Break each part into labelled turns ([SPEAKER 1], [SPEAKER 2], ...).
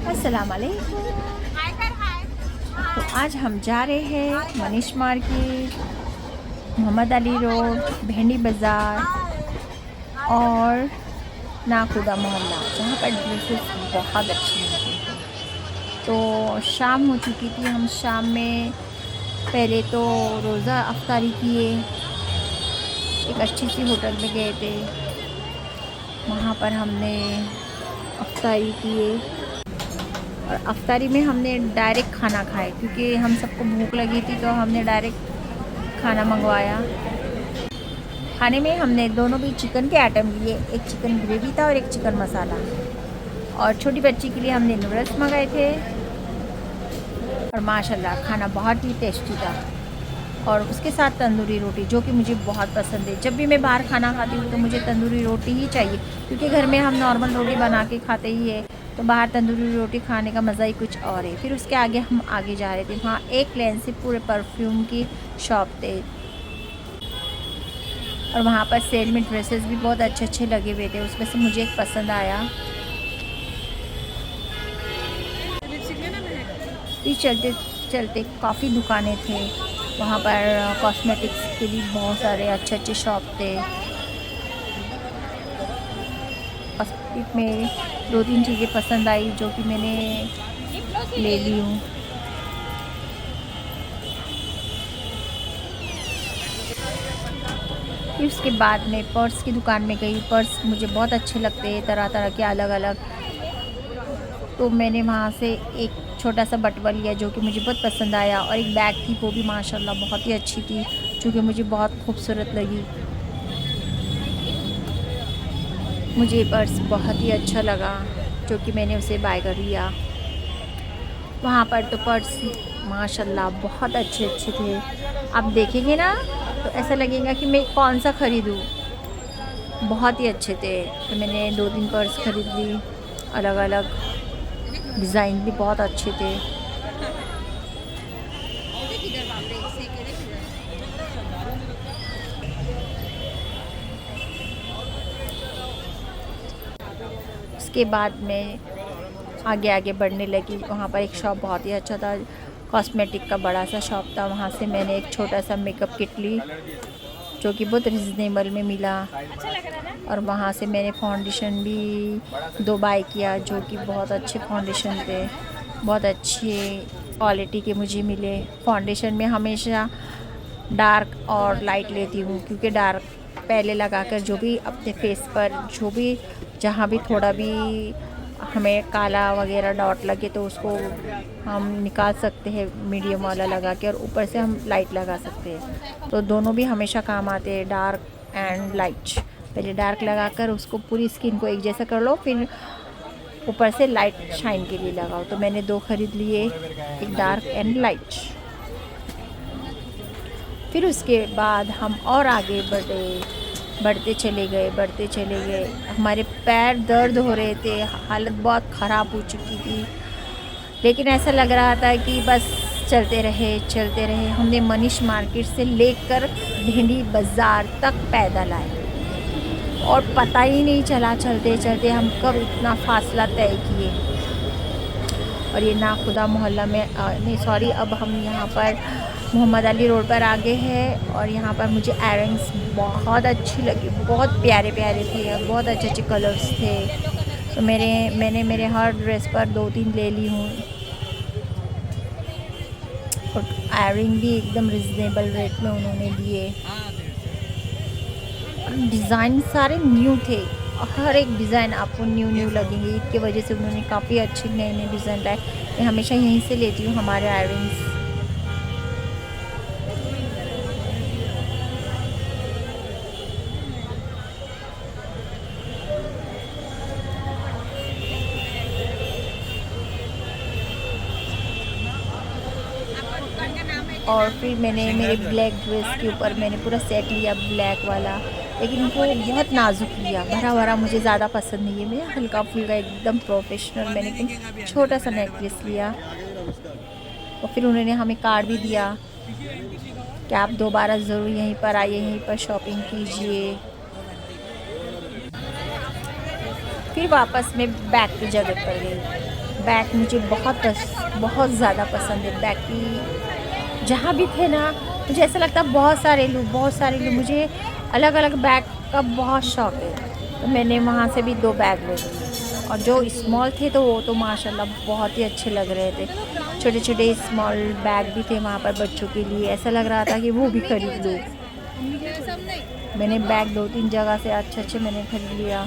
[SPEAKER 1] अस्सलाम वालेकुम। तो आज हम जा रहे हैं मनीष मार्केट, मोहम्मद अली रोड, भेंडी बाज़ार और नाखुदा मोहल्ला, जहाँ पर ड्रेसेस बहुत अच्छी मिलती हैं। तो शाम हो चुकी थी, हम शाम में पहले तो रोज़ा अफ्तारी किए, एक अच्छी सी होटल में गए थे, वहाँ पर हमने अफ्तारी किए और अफ्तारी में हमने डायरेक्ट खाना खाए क्योंकि हम सबको भूख लगी थी, तो हमने डायरेक्ट खाना मंगवाया। खाने में हमने दोनों भी चिकन के आइटम लिए, एक चिकन ग्रेवी था और एक चिकन मसाला, और छोटी बच्ची के लिए हमने नूडल्स मंगाए थे। और माशाल्लाह खाना बहुत ही टेस्टी था, और उसके साथ तंदूरी रोटी, जो कि मुझे बहुत पसंद है। जब भी मैं बाहर खाना खाती हूँ तो मुझे तंदूरी रोटी ही चाहिए, क्योंकि घर में हम नॉर्मल रोटी बना के खाते ही है, तो बाहर तंदूरी रोटी खाने का मज़ा ही कुछ और है। फिर उसके आगे हम आगे जा रहे थे, वहाँ एक लेन से पूरे परफ्यूम की शॉप थे, और वहाँ पर सेल में ड्रेसेस भी बहुत अच्छे लगे हुए थे। उसमें से मुझे एक पसंद आया। फिर चलते चलते काफ़ी दुकानें थे, वहाँ पर कॉस्मेटिक्स के भी बहुत सारे अच्छे शॉप थे। कॉस्मेटिक में 2-3 चीज़ें पसंद आई, जो कि मैंने ले ली हूँ। फिर उसके बाद में पर्स की दुकान में गई। पर्स मुझे बहुत अच्छे लगते हैं, तरह तरह के अलग अलग। तो मैंने वहाँ से एक छोटा सा बटुआ लिया, जो कि मुझे बहुत पसंद आया, और एक बैग थी, वो भी माशाल्लाह बहुत ही अच्छी थी, जो कि मुझे बहुत खूबसूरत लगी। मुझे पर्स बहुत ही अच्छा लगा, जो कि मैंने उसे बाय कर लिया। वहाँ पर तो पर्स माशाल्लाह बहुत अच्छे थे। आप देखेंगे ना तो ऐसा लगेगा कि मैं कौन सा ख़रीदूँ, बहुत ही अच्छे थे। तो मैंने 2-3 पर्स ख़रीद ली, अलग अलग डिज़ाइन भी बहुत अच्छे थे। उसके बाद में आगे आगे बढ़ने लगी। वहाँ पर एक शॉप बहुत ही अच्छा था, कॉस्मेटिक का बड़ा सा शॉप था। वहाँ से मैंने एक छोटा सा मेकअप किट ली, जो कि बहुत रिजनेबल में मिला, और वहाँ से मैंने फाउंडेशन भी 2 बाय किया, जो कि बहुत अच्छे फाउंडेशन थे, बहुत अच्छे क्वालिटी के मुझे मिले। फाउंडेशन में हमेशा डार्क और लाइट लेती हूँ, क्योंकि डार्क पहले लगाकर जो भी अपने फेस पर जो भी जहाँ भी थोड़ा भी हमें काला वगैरह डॉट लगे तो उसको हम निकाल सकते हैं मीडियम वाला लगा के, और ऊपर से हम लाइट लगा सकते हैं। तो दोनों भी हमेशा काम आते हैं, डार्क एंड लाइट। पहले डार्क लगाकर उसको पूरी स्किन को एक जैसा कर लो, फिर ऊपर से लाइट शाइन के लिए लगाओ। तो मैंने 2 ख़रीद लिए, एक डार्क एंड लाइट। फिर उसके बाद हम और आगे बढ़ते चले गए। हमारे पैर दर्द हो रहे थे, हालत बहुत ख़राब हो चुकी थी, लेकिन ऐसा लग रहा था कि बस चलते रहे। हमने मनीष मार्केट से लेकर भेंडी बाज़ार तक पैदल आए, और पता ही नहीं चला चलते हम कब इतना फासला तय किए। और ये नाखुदा मोहल्ला में नहीं सॉरी, अब हम यहाँ पर मोहम्मद अली रोड पर आ गए हैं। और यहाँ पर मुझे इयररिंग्स बहुत अच्छी लगी, बहुत प्यारे थे, और बहुत अच्छे कलर्स थे। तो मैंने मेरे हर ड्रेस पर 2-3 ले ली हूँ, और इयररिंग भी एकदम रिजनेबल रेट में उन्होंने दिए। डिज़ाइन सारे न्यू थे, हर एक डिज़ाइन आपको न्यू लगेंगे। ईद की वजह से उन्होंने काफ़ी अच्छे नए डिज़ाइन लाए। मैं हमेशा यहीं से लेती हूँ हमारे इयररिंग्स। और फिर मैंने मेरे ब्लैक ड्रेस के ऊपर मैंने पूरा सेट लिया ब्लैक वाला, लेकिन वो बहुत नाजुक लिया, भरा मुझे ज़्यादा पसंद नहीं है। मैं हल्का फुल्का एकदम प्रोफेशनल मैंने एक छोटा सा नेकलेस लिया। और फिर उन्होंने हमें कार्ड भी दिया कि आप दोबारा ज़रूर यहीं पर आइए, यहीं पर शॉपिंग कीजिए। फिर वापस मैं बैक की जगह पर गई। बैग मुझे बहुत ज़्यादा पसंद है। बैग की जहाँ भी थे ना, मुझे ऐसा लगता है बहुत सारे लूँ। मुझे अलग अलग बैग का बहुत शौक़ है, तो मैंने वहाँ से भी 2 बैग ले लिए। और जो स्मॉल थे तो वो तो माशाल्लाह बहुत ही अच्छे लग रहे थे। छोटे छोटे स्मॉल बैग भी थे वहाँ पर बच्चों के लिए, ऐसा लग रहा था कि वो भी खरीद लूँ। मैंने बैग 2-3 जगह से अच्छे मैंने खरीद लिया।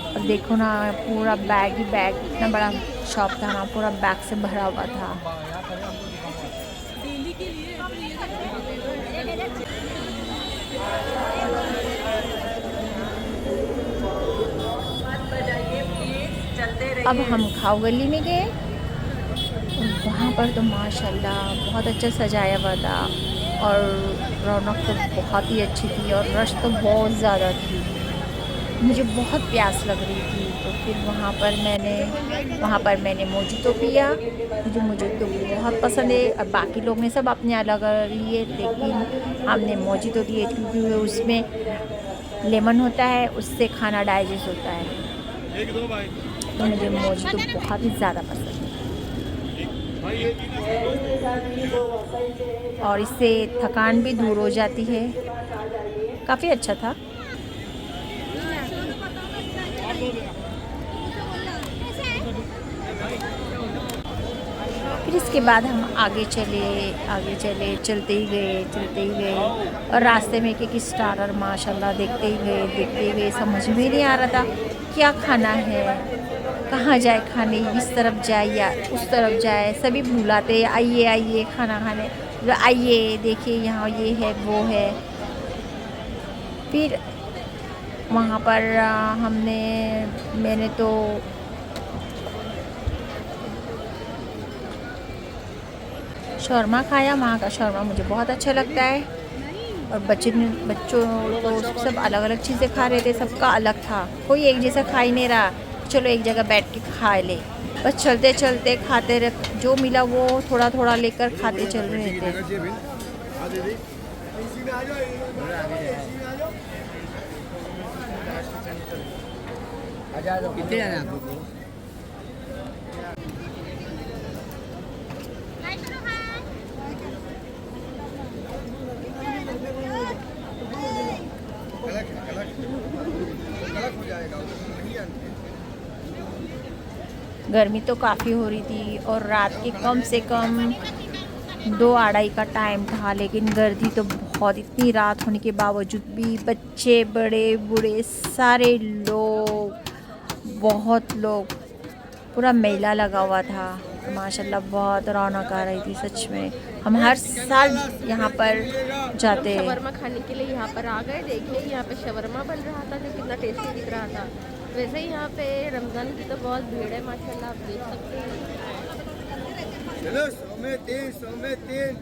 [SPEAKER 1] और देखो ना, पूरा बैग ही बैग, इतना बड़ा शॉप था ना, पूरा बैग से भरा हुआ था। अब हम खाओ गली में गए, वहाँ पर तो माशाल्लाह बहुत अच्छा सजाया हुआ था और रौनक तो बहुत ही अच्छी थी और रश तो बहुत ज़्यादा थी। मुझे बहुत प्यास लग रही थी, तो फिर वहाँ पर मैंने मोजितो पिया। मुझे मोजितो बहुत पसंद है और बाकी लोग ने सब अपने अलग लिए, लेकिन हमने मोजितो लिए क्योंकि उसमें लेमन होता है, उससे खाना डाइजेस्ट होता है। तो मुझे मोजितो बहुत ही ज़्यादा पसंद है और इससे थकान भी दूर हो जाती है। काफ़ी अच्छा था। फिर इसके बाद हम आगे चले, चलते ही गए और रास्ते में एक स्टार्टर माशाल्लाह देखते ही गए। समझ में नहीं आ रहा था क्या खाना है, कहाँ जाए खाने, इस तरफ जाए या उस तरफ जाए। सभी बुलाते आइए खाना खाने, आइए देखिए यहाँ ये है वो है। फिर वहाँ पर मैंने तो शौरमा खाया। वहाँ का शौरमा मुझे बहुत अच्छा लगता है। और बच्चों तो सब अलग अलग चीज़ें खा रहे थे, सबका अलग था, कोई एक जैसा खा ही नहीं रहा। चलो एक जगह बैठ के खा ले, बस चलते चलते खाते रहे, जो मिला वो थोड़ा थोड़ा लेकर खाते चल रहे थे।
[SPEAKER 2] कितने जाने आप लोग?
[SPEAKER 1] गर्मी तो काफ़ी हो रही थी और रात के कम से कम 2-2:30 का टाइम था, लेकिन गर्मी तो बहुत, इतनी रात होने के बावजूद भी बच्चे बड़े बूढ़े सारे लोग, बहुत लोग, पूरा मेला लगा हुआ था। माशाल्लाह बहुत रौनक आ रही थी सच में। हम हर साल यहाँ पर जाते हैं।
[SPEAKER 3] शवरमा खाने के लिए यहाँ पर आ गए। देखिए यहाँ पे शवरमा बन रहा था जो कितना टेस्टी दिख रहा था। वैसे ही यहाँ पे रमज़ान की तो बहुत भीड़ है माशाल्लाह, आप देख सकते हैं।
[SPEAKER 2] चलो 100 में 3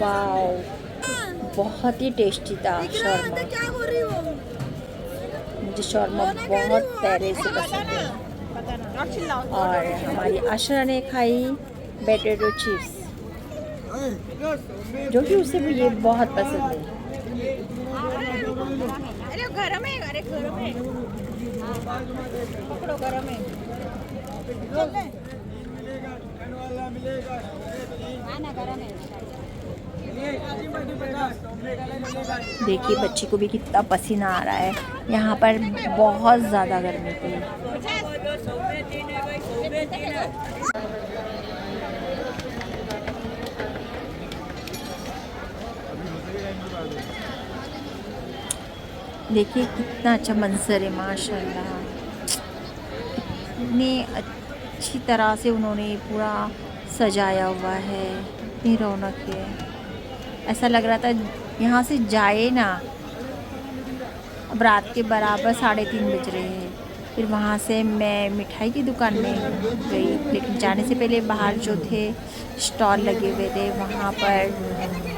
[SPEAKER 1] वाओ, बहुत ही टेस्टी था शौरमा। मुझे शौरमा बहुत पहले से पसंद है। और हमारी आशरा ने खाई पोटैटो चिप्स, जो कि उसे भी ये बहुत पसंद है।
[SPEAKER 3] अरे गरम है, अरे गरम है, पकड़ो गरम है।
[SPEAKER 1] देखिए बच्ची को भी कितना पसीना आ रहा है, यहाँ पर बहुत ज़्यादा गर्मी थी। देखिए कितना अच्छा मंजर है माशाल्लाह, इतनी अच्छी तरह से उन्होंने पूरा सजाया हुआ है, इतनी रौनक है। ऐसा लग रहा था यहाँ से जाए ना। अब रात के बराबर 3:30 बज रहे हैं फिर वहाँ से मैं मिठाई की दुकान में गई, लेकिन जाने से पहले बाहर जो थे स्टॉल लगे हुए थे वहाँ पर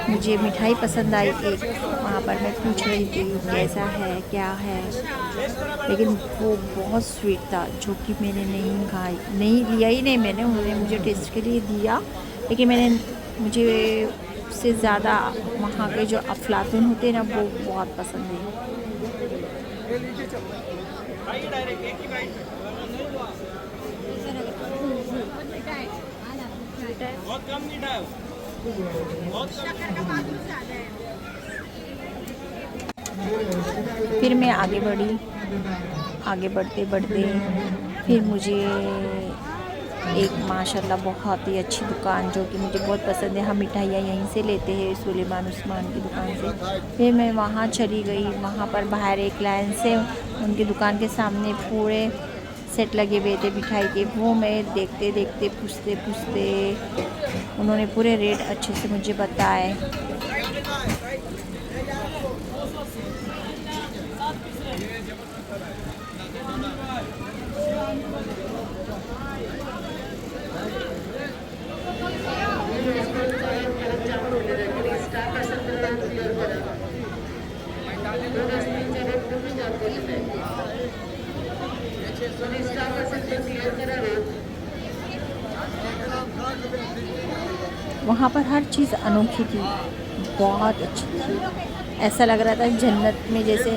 [SPEAKER 1] मुझे मिठाई पसंद आई एक। वहाँ पर मैं पूछ रही थी कैसा है क्या है, लेकिन वो बहुत स्वीट था जो कि मैंने नहीं लिया ही नहीं मैंने। उन्होंने मुझे टेस्ट के लिए दिया, लेकिन मुझे उससे ज़्यादा वहाँ के जो अफलातून होते हैं ना वो बहुत पसंद है।
[SPEAKER 2] बहुत कम मीठा है, बहुत
[SPEAKER 1] फिर मैं आगे बढ़ी, आगे बढ़ते बढ़ते फिर मुझे एक माशाल्लाह बहुत ही अच्छी दुकान जो कि मुझे बहुत पसंद है, हम मिठाइयाँ यहीं से लेते हैं सुलेमान उस्मान की दुकान से। फिर मैं वहाँ चली गई, वहाँ पर बाहर एक लाइन से उनकी दुकान के सामने पूरे सेट लगे हुए थे मिठाई के। वो मैं देखते देखते पूछते पूछते उन्होंने पूरे रेट अच्छे से मुझे बताए। वहाँ पर हर चीज़ अनोखी थी, बहुत अच्छी थी। ऐसा लग रहा था जन्नत में, जैसे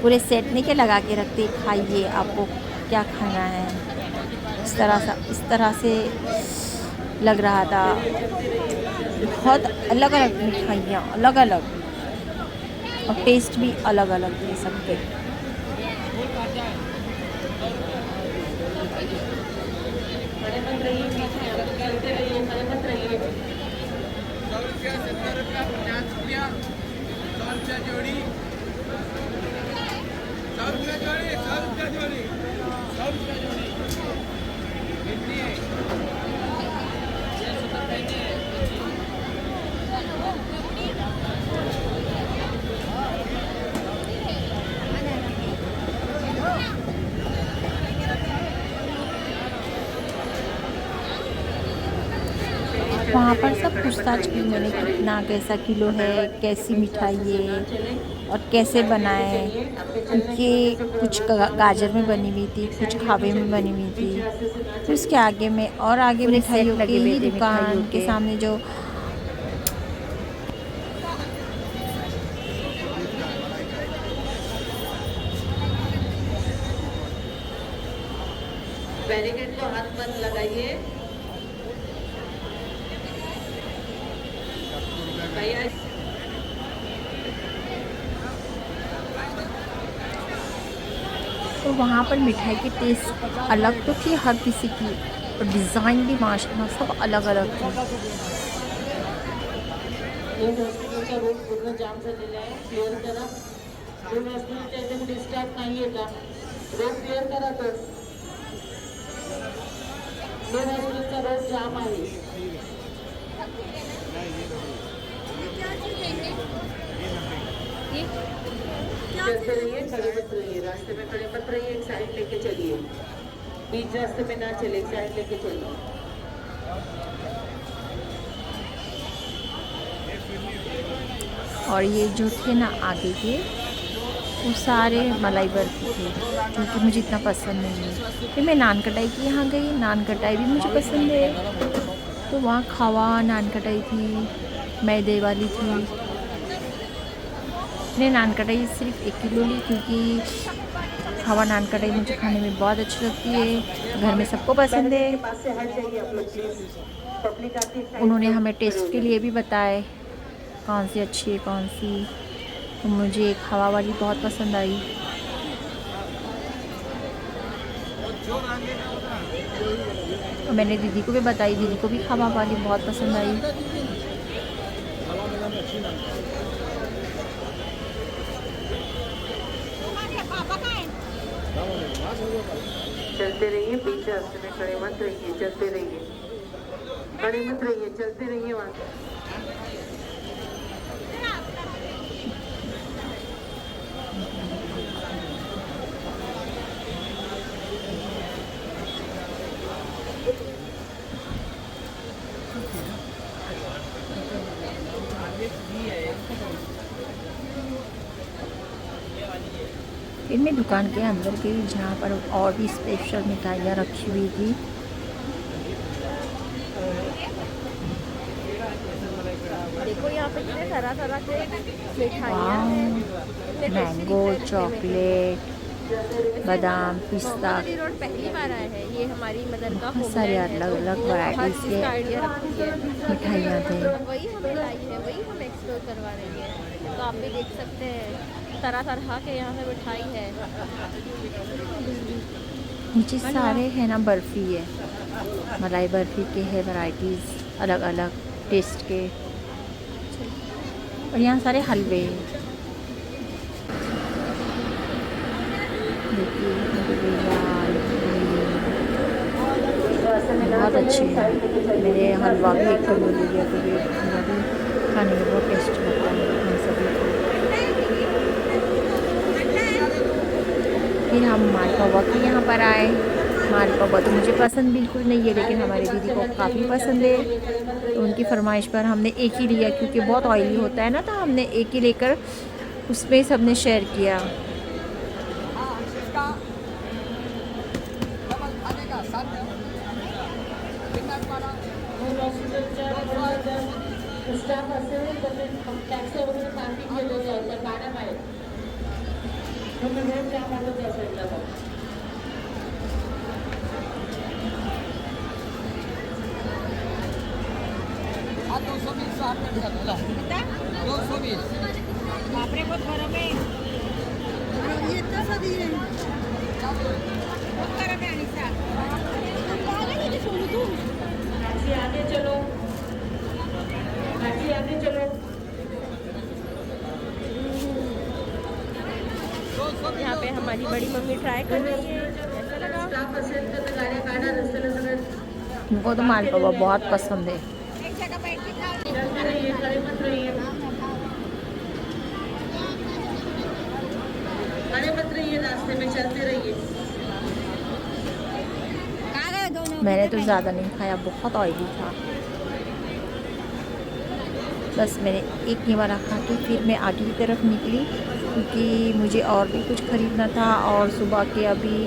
[SPEAKER 1] पूरे सेट नहीं के लगा के रखते खाइए आपको क्या खाना है, इस तरह से लग रहा था। बहुत अलग अलग मिठाइयाँ, अलग अलग, और टेस्ट भी अलग अलग थे सबके। वहाँ पर सब पूछताछ की मैंने, कितना कैसा किलो है, कैसी मिठाई है और कैसे बनाए, क्योंकि कुछ गाजर में बनी हुई थी, कुछ खावे में बनी हुई थी। फिर उसके आगे में और आगे मिठाइयों की ही दुकान के सामने जो
[SPEAKER 4] बैरिकेड को हाथ मत लगाइए भैया।
[SPEAKER 1] तो वहाँ पर मिठाई की टेस्ट अलग तो थी हर किसी की, और डिज़ाइन भी माशाल्लाह सब अलग अलग थी।
[SPEAKER 4] हॉस्पिटलचा रोड पूर्ण जाम झालेला आहे, क्लिअर करा। दोन हॉस्पिटलच्या इथे कुठे स्टाफ नाही आहे का? रोड क्लिअर करा तो। दोन हॉस्पिटलचा रोड जाम आहे। चलते रहिए, खड़े मत रहिए, रास्ते में खड़े मत रहिए, एक साइड लेके चलिए, बीच रास्ते में ना चले, एक साइड लेके चलिए।
[SPEAKER 1] और ये जो थे ना आगे के, वो सारे मलाई बर्फी थे जो कि मुझे इतना पसंद नहीं है। फिर मैं नान कटाई के यहाँ गई, नान कटाई भी मुझे पसंद है, तो वहाँ खवा नान कटाई थी, मैदे वाली थी। मैंने नान कटाई सिर्फ 1 किलो ली, क्योंकि खवा नान कटाई मुझे खाने में बहुत अच्छी लगती है, घर में सबको पसंद है। उन्होंने हमें टेस्ट के लिए भी बताए कौन सी अच्छी है कौन सी, तो मुझे खवा वाली बहुत पसंद आई। और मैंने दीदी को भी बताई, दीदी को भी खवा वाली बहुत पसंद आई।
[SPEAKER 4] चलते रहिए, बीच रास्ते में खड़े मत रहिए, चलते रहिए, खड़े मत रहिए, चलते रहिए। वहाँ
[SPEAKER 1] फिर मैं दुकान के अंदर गई जहाँ पर और भी स्पेशल मिठाइयाँ रखी हुई थी।
[SPEAKER 3] देखो यहाँ पे कितने तरह तरह के मिठाइयाँ हैं। कितने tasty
[SPEAKER 1] मैंगो,
[SPEAKER 3] दिख रहे हैं दिखने में।
[SPEAKER 1] चॉकलेट, बादाम, पिस्ता,
[SPEAKER 3] मोहम्मद रोड पहली बार आया है। ये हमारी मदर का
[SPEAKER 1] बहुत सारे
[SPEAKER 3] होमलैंड है,
[SPEAKER 1] अलग अलग
[SPEAKER 3] तो वो हर
[SPEAKER 1] वैराइटीज़
[SPEAKER 3] चीज़ का आइडिया रखती है।
[SPEAKER 1] मिठाइयाँ थे।
[SPEAKER 3] वही हमें लाई है, वही हम एक्सप्लोर करवा रही है। तो आप भी देख सकते हैं तरह तरह के यहाँ पे मिठाई है।
[SPEAKER 1] नीचे सारे है ना बर्फ़ी है, मलाई बर्फ़ी के है वैराइटीज़ अलग अलग टेस्ट के। और यहाँ सारे हलवे देखिए, बहुत अच्छे हैं। मेरे हलवा भी एक किलो ले लिया क्योंकि हलवा भी खाने में बहुत टेस्ट लगता है हम सभी को। फिर हम मालपुआ के यहाँ पर आए। मालपुआ तो मुझे पसंद बिल्कुल नहीं है, लेकिन हमारी दीदी को काफ़ी पसंद है, तो उनकी फरमाइश पर हमने एक ही लिया क्योंकि बहुत ऑयली होता है ना, तो हमने एक ही लेकर उसमें सबने शेयर किया।
[SPEAKER 4] स्टाफ असेल तर टॅक्सी वगैरे पार्किंग केलेली आहे तर गाड्या बाहेर तुम्ही रोड जाम होतं त्या साईडला बघ.
[SPEAKER 2] हा 220 आपने झाला 220
[SPEAKER 5] बापरे बहुत गरम है ये इतना सा दिए बहुत गरम है अनिशा पागल है सोनू तू
[SPEAKER 4] टॅक्सी आगे चलो टॅक्सी आगे चलो
[SPEAKER 3] यहाँ पे हमारी बड़ी मम्मी ट्राई कर रही है। कैसा लगा?
[SPEAKER 4] स्टाफ असेल तर गाड्या काढा रस्त्याला सगळं
[SPEAKER 1] उनको तो मालपुआ बहुत पसंद है।
[SPEAKER 5] एक जगह बैठ के खाओ
[SPEAKER 4] चलते रहिए खड़े मत रहिए खड़े मत रहिए रास्ते में चलते रहिए
[SPEAKER 5] कहाँ गए दोनों
[SPEAKER 1] मैंने तो ज़्यादा नहीं खाया, बहुत ऑयली था। बस मैंने एक ही वाला खा के फिर मैं आगे की तरफ निकली क्योंकि मुझे और भी कुछ ख़रीदना था। और सुबह के अभी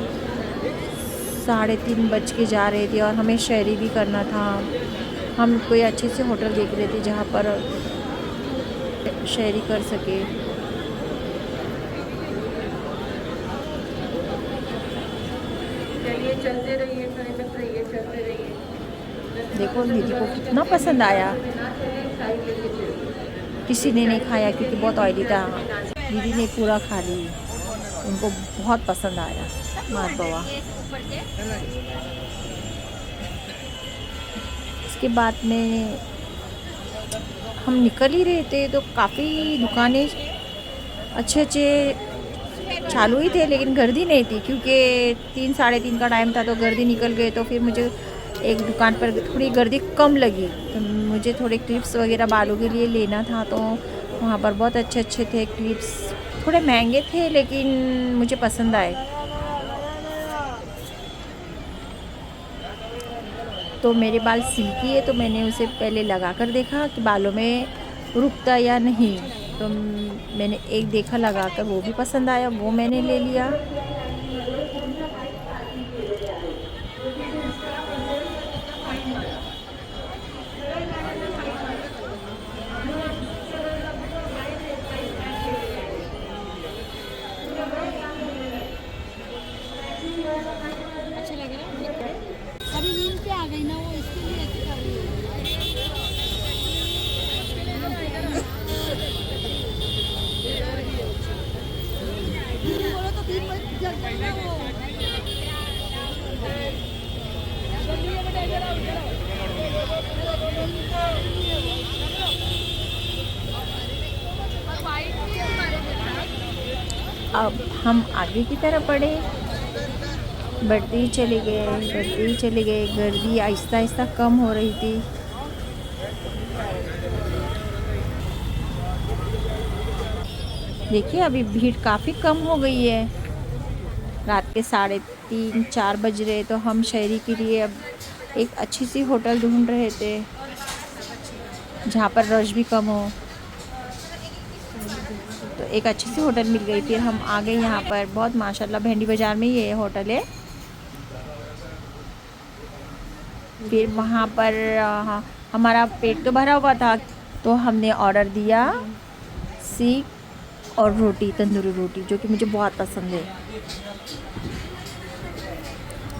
[SPEAKER 1] 3:30 बज के जा रहे थे और हमें शहरी भी करना था। हम कोई अच्छे से होटल देख रहे थे जहाँ पर शहरी कर सके।
[SPEAKER 4] चलिए चलते रहिए खड़े मत रहिए चलते रहिए
[SPEAKER 1] देखो दीदी को कितना पसंद आया। किसी ने नहीं खाया क्योंकि बहुत ऑयली था। दीदी ने पूरा खा ली, उनको बहुत पसंद आया मालपुआ। इसके बाद में हम निकल ही रहे थे तो काफ़ी दुकानें अच्छे चालू ही थे, लेकिन गर्दी नहीं थी क्योंकि 3-3:30 का टाइम था, तो गर्दी निकल गए। तो फिर मुझे एक दुकान पर थोड़ी गर्दी कम लगी, तो मुझे थोड़े क्लिप्स वगैरह बालों के लिए लेना था, तो वहाँ पर बहुत अच्छे थे क्लिप्स। थोड़े महंगे थे लेकिन मुझे पसंद आए। तो मेरे बाल सिल्की है, तो मैंने उसे पहले लगा कर देखा कि बालों में रुकता या नहीं। तो मैंने एक देखा लगा कर, वो भी पसंद आया, वो मैंने ले लिया।
[SPEAKER 5] अच्छा लग रहा है अभी नींद पे आ गई ना वो इसके लिए ऐसे कर रही है बोलो तो 3 बजे जग जाएगा वो
[SPEAKER 1] अब हम आगे की तरफ बढ़े, बढ़ते ही चले गए। गर्दी आहिस्ता आहिस्ता कम हो रही थी। देखिए अभी भीड़ काफ़ी कम हो गई है। रात के 3:30-4 बज रहे, तो हम शहरी के लिए अब एक अच्छी सी होटल ढूंढ रहे थे जहाँ पर रश भी कम हो। तो एक अच्छी सी होटल मिल गई। फिर हम आ गए यहाँ पर, बहुत माशाल्लाह भेंडी बाज़ार में ये होटल है। फिर वहाँ पर हमारा पेट तो भरा हुआ था, तो हमने ऑर्डर दिया सीख और रोटी, तंदूरी रोटी, जो कि मुझे बहुत पसंद है।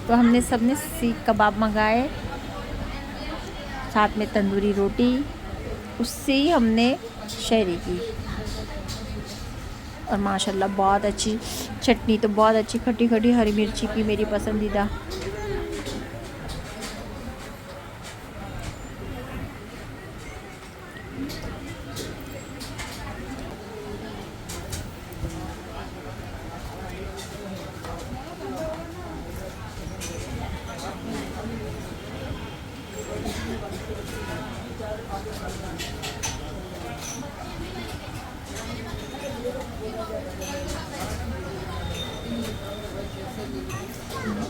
[SPEAKER 1] तो हमने सबने सीख कबाब मंगाए, साथ में तंदूरी रोटी, उससे ही हमने शेयरी की। और माशाल्लाह बहुत अच्छी चटनी, तो बहुत अच्छी खट्टी खट्टी हरी मिर्ची की, मेरी पसंदीदा।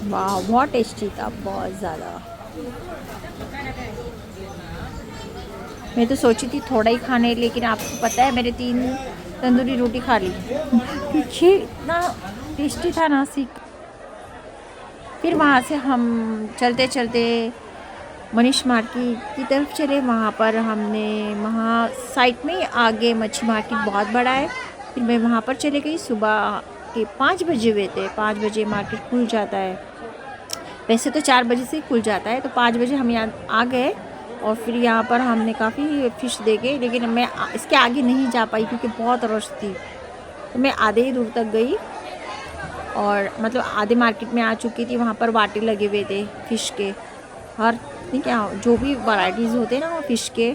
[SPEAKER 1] वाह, बहुत टेस्टी था, बहुत ज़्यादा। मैं तो सोची थी थोड़ा ही खाने, लेकिन आपको पता है मैंने 3 तंदूरी रोटी खा ली क्योंकि इतना टेस्टी था ना सीख। फिर वहाँ से हम चलते चलते मनीष मार्केट की तरफ चले। वहाँ पर हमने, वहाँ साइड में आगे मच्छी मार्केट बहुत बड़ा है। फिर मैं वहाँ पर चले गई। सुबह के 5 बजे हुए थे, 5 बजे मार्केट खुल जाता है। वैसे तो 4 बजे से ही खुल जाता है, तो 5 बजे हम यहाँ आ गए। और फिर यहाँ पर हमने काफ़ी फ़िश देखे, लेकिन मैं इसके आगे नहीं जा पाई क्योंकि बहुत रश थी। तो मैं आधे ही दूर तक गई और मतलब आधे मार्केट में आ चुकी थी। वहाँ पर वाटे लगे हुए थे फ़िश के, हर क्या जो भी वैराइटीज़ होते हैं ना वो फ़िश के,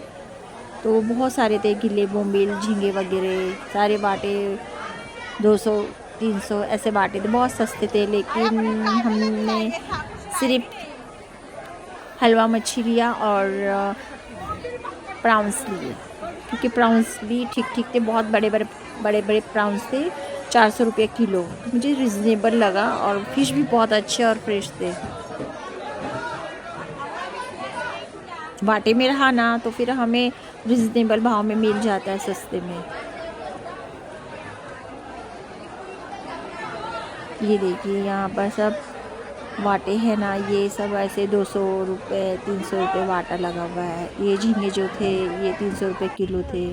[SPEAKER 1] तो बहुत सारे थे। गिले, बोम्बिल, झींगे वगैरह सारे बाटे 200-300 ऐसे बाटे थे, बहुत सस्ते थे। लेकिन हमने सिर्फ हलवा मच्छी लिया और प्राउंस लिए, क्योंकि प्राउंस भी ठीक ठीक थे, बहुत बड़े बड़े प्राउंस थे, 400 रुपये किलो। मुझे रिजनेबल लगा और फ़िश भी बहुत अच्छे और फ्रेश थे। बाटे में रहा ना, तो फिर हमें रिजनेबल भाव में मिल जाता है, सस्ते में। ये देखिए यहाँ पर सब वाटे हैं ना, ये सब ऐसे 200 रुपये 300 रुपये वाटा लगा हुआ है। ये झींगे जो थे ये 300 रुपये किलो थे।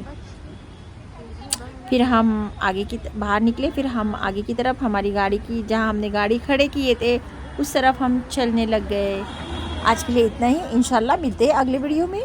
[SPEAKER 1] फिर हम आगे की बाहर निकले। फिर हम आगे की तरफ, हमारी गाड़ी की, जहाँ हमने गाड़ी खड़े किए थे उस तरफ हम चलने लग गए। आज के लिए इतना ही, इंशाल्लाह मिलते हैं अगले वीडियो में।